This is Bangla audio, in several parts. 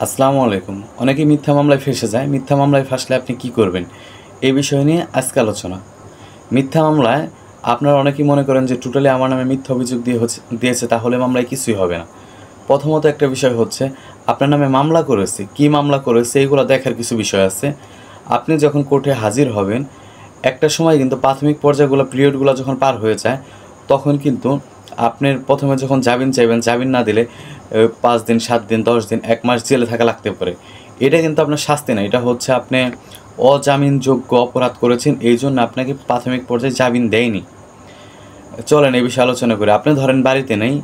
আসসালামু আলাইকুম। অনেকেই মিথ্যা মামলায় ফেঁসে যায়। মিথ্যা মামলায় ফাঁসলে আপনি কী করবেন? এই বিষয় নিয়ে আজকে আলোচনা। মিথ্যা মামলায় আপনারা অনেকেই মনে করেন যে টোটালি আমার নামে মিথ্যা অভিযোগ দিয়েছে তাহলে মামলায় কিছুই হবে না। প্রথমত একটা বিষয় হচ্ছে আপনার নামে মামলা করেছে, কী মামলা করেছে এইগুলো দেখার কিছু বিষয় আছে। আপনি যখন কোর্টে হাজির হবেন, একটা সময় কিন্তু প্রাথমিক পর্যায়গুলো পিরিয়ডগুলো যখন পার হয়ে যায় তখন কিন্তু আপনার প্রথমে যখন জামিন চাইবেন, জামিন না দিলে ৫ দিন, ৭ দিন, ১০ দিন, ১ মাস জেলে থাকা লাগতে পারে। এটা কিন্তু আপনার শাস্তি না, এটা হচ্ছে আপনি অজামিনযোগ্য অপরাধ করেছেন, এই জন্য আপনাকে প্রাথমিক পর্যায়ে জামিন দেয়নি। চলেন এই বিষয়ে আলোচনা করি। আপনি ধরেন বাড়িতে নেই,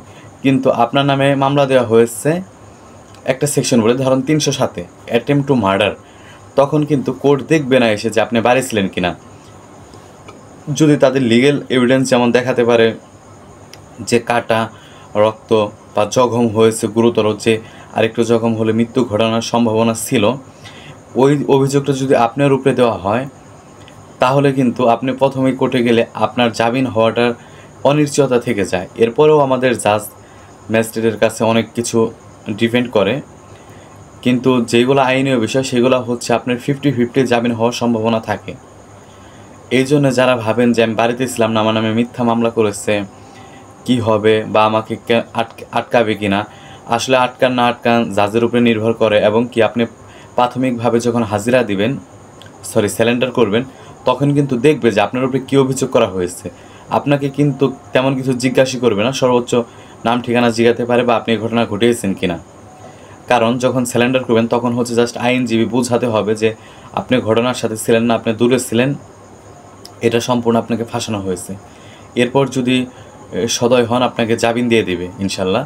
কিন্তু আপনার নামে মামলা দেওয়া হয়েছে একটা সেকশন বলে, ধরেন ৩০৭ অ্যাটেম্প টু মার্ডার। তখন কিন্তু কোর্ট দেখবে না এসে যে আপনি বাড়ি ছিলেন কিনা। যদি তাদের লিগেল এভিডেন্স যেমন দেখাতে পারে যে কাটা, রক্ত বা জখম হয়েছে গুরুতর, যে আরেকটু জখম হলে মৃত্যু ঘটানোর সম্ভাবনা ছিল, ওই অভিযোগটা যদি আপনার উপরে দেওয়া হয় তাহলে কিন্তু আপনি প্রথমেই কোর্টে গেলে আপনার জামিন হওয়াটার অনিশ্চয়তা থেকে যায়। এরপরেও আমাদের জাজ ম্যাজিস্ট্রেটের কাছে অনেক কিছু ডিপেন্ড করে, কিন্তু যেগুলো আইনীয় বিষয় সেগুলো হচ্ছে আপনার 50-50 জামিন হওয়ার সম্ভাবনা থাকে। এই জন্য যারা ভাবেন যে আমি বাড়িতে ছিলাম না, আমার নামে মিথ্যা মামলা করেছে, কি হবে বা আমাকে আটকাবে কি না, আসলে আটকান না আটকান জাজের উপরে নির্ভর করে। এবং কি আপনি প্রাথমিকভাবে যখন হাজিরা দিবেন, স্যালেন্ডার করবেন, তখন কিন্তু দেখবে যে আপনার উপরে কী অভিযোগ করা হয়েছে। আপনাকে কিন্তু তেমন কিছু জিজ্ঞাসা করবে না, সর্বোচ্চ নাম ঠিকানা জিজ্ঞাতে পারে বা আপনি এই ঘটনা ঘটিয়েছেন কিনা। কারণ যখন স্যালেন্ডার করবেন তখন হচ্ছে জাস্ট আইনজীবী বোঝাতে হবে যে আপনি ঘটনার সাথে ছিলেন না, আপনি দূরে ছিলেন, এটা সম্পূর্ণ আপনাকে ফাঁসানো হয়েছে। এরপর যদি সদয় হন আপনাকে জামিন দিয়ে দেবে ইনশাল্লাহ।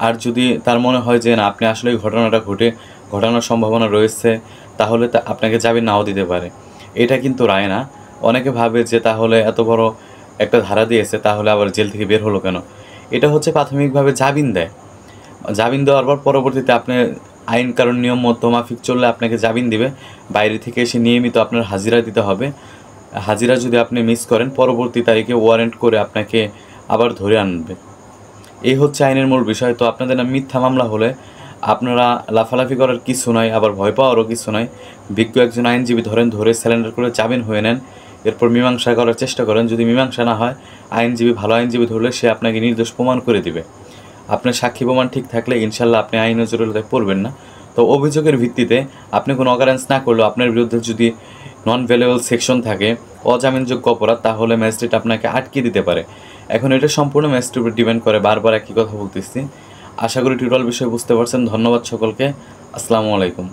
আর যদি তার মনে হয় যে না আপনি আসলে ঘটনাটা ঘটানোর সম্ভাবনা রয়েছে, তাহলে আপনাকে জামিন নাও দিতে পারে। এটা কিন্তু রায় না। অনেকে ভাবে যে তাহলে এত বড় একটা ধারা দিয়েছে তাহলে আবার জেল থেকে বের হলো কেন। এটা হচ্ছে প্রাথমিকভাবে জামিন দেয়। জামিন দেওয়ার পর পরবর্তীতে আপনি আইন কানুন নিয়ম মাফিক চললে আপনাকে জামিন দিবে। বাইরে থেকে এসে নিয়মিত আপনার হাজিরা দিতে হবে। হাজিরা যদি আপনি মিস করেন, পরবর্তী তারিখে ওয়ারেন্ট করে আপনাকে আবার ধরে আনবে। এই হচ্ছে আইনের মূল বিষয়। তো আপনাদের নামে মিথ্যা মামলা হলে আপনারা লাফালাফি করার কিছু নয়, আবার ভয় পাওয়ারও কিছু নয়। বিজ্ঞ একজন আইনজীবী ধরে স্যালেন্ডার করে জামিন হয়ে নেন, এরপর মীমাংসা করার চেষ্টা করেন। যদি মীমাংসা না হয়, ভালো আইনজীবী ধরলে সে আপনাকে নির্দোষ প্রমাণ করে দিবে। আপনার সাক্ষী প্রমাণ ঠিক থাকলে ইনশাল্লাহ আপনি আইনের জটিলতায় পড়বেন না। তো অভিযোগের ভিত্তিতে আপনি কোনো অকারেন্স না করলেও আপনার বিরুদ্ধে যদি নন ভ্যালুয়েবল সেকশন থাকে, অজামিনযোগ্য অপরাধ, তাহলে ম্যাজিস্ট্রেট আপনাকে আটকে দিতে পারে। এখন এটা সম্পূর্ণ ম্যাজিস্ট্রেটের উপর ডিপেন্ড করে। বারবার একই কথা বলতেছি। আশা করি টোটাল বিষয় বুঝতে পারছেন। ধন্যবাদ সকলকে। আসসালামু আলাইকুম।